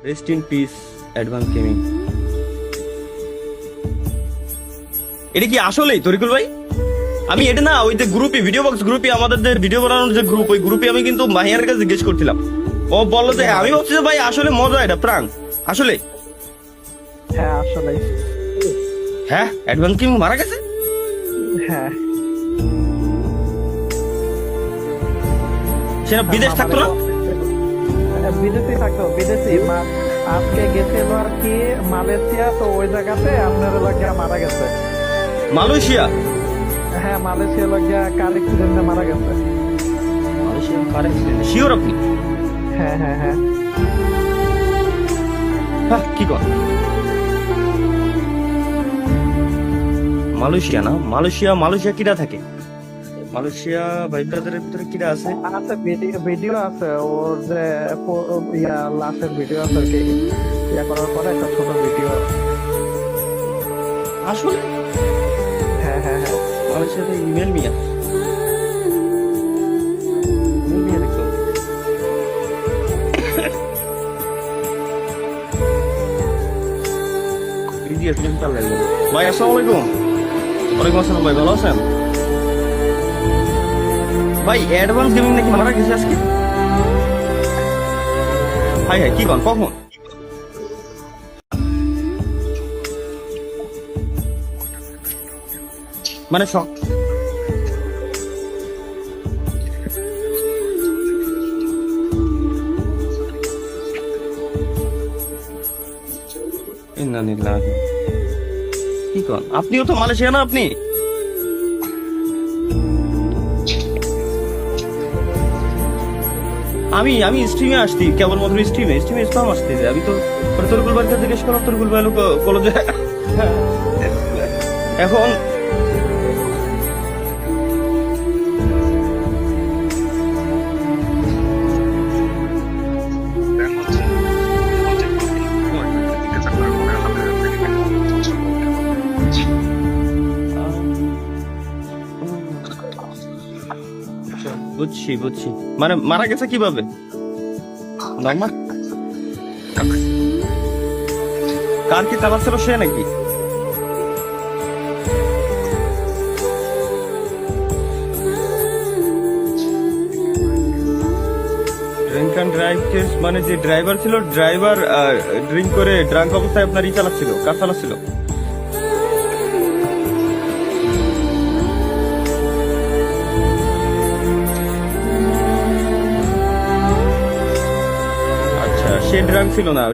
Rest in peace advance gaming. এটা কি আসলেই তরিকুল ভাই? আমি এটা না ওই যে গ্রুপে ভিডিও বক্স গ্রুপে আমাদের যে ভিডিও বানানোর যে গ্রুপ, ওই গ্রুপে আমি কিন্তু মাহিয়ার কাছে জিজ্ঞেস করছিলাম। ও বললো যে আমি ভাবছি যে ভাই আসলে মজা, এটা প্রাঙ্ক আসলে। হ্যাঁ আসলে হ্যাঁ অ্যাডভান্স গেমিং মারা গেছে? হ্যাঁ সেটা বিদেশ থাকতো না? বিদেশি থাকতো, বিদেশি আজকে গেছিল আর কি মালয়েশিয়া, তো ওই জায়গাতে আপনার লাগিয়া মারা গেছে। মালয়েশিয়া? হ্যাঁ মালয়েশিয়া লাগিয়া কার অ্যাক্সিডেন্টে মারা গেছে। মালয়েশিয়া কার অ্যাক্সিডেন্ট? শিওর আপনি? হ্যাঁ হ্যাঁ হ্যাঁ হ্যাঁ কি কর? মালয়েশিয়া না, মালয়েশিয়া কিরা থাকে? মালয়েশিয়া ভাই ব্রাদারের ভিতরে কিরা আছে? আছে ভিডিও আছে, ওর যে লাস্টের ভিডিও আছে আর কি, করার পরে একটা ছোট ভিডিও। আসলে হ্যাঁ হ্যাঁ হ্যাঁ মালয়েশিয়াতে ইমেল মিয়া দেখলাম। ভাই আসসালামু আলাইকুম। ওয়ালাইকুম আসসালাম ভাই, ভালো আছেন? ভাই অ্যাডভান্স গেমিং নাকি মারা গেছে আজকে? হাই হাই কি কন, কখন? মানে শখ কি কন? আপনিও তো মালয়েশিয়া না আপনি? আমি স্ট্রিমে আসছি, কেবলমাত্র স্ট্রিমে স্পাম আসতেছে। আমি তো তরকুল ভাইকে জিজ্ঞেস করলাম, তরকুল ভাই বলো যে এখন বুঝছি মানে মারা গেছে কিভাবে? নর্মাল কার কি চালাচ্ছিল সে নাকি? ড্রিঙ্ক অ্যান্ড ড্রাইভ কেস মানে যে ড্রাইভার ছিল, ড্রাইভার ড্রিঙ্ক করে ড্রাঙ্ক অবস্থায় আপনার চালাচ্ছিল, কার চালাচ্ছিল? আচ্ছা সে ড্রাঙ্ক ছিল না।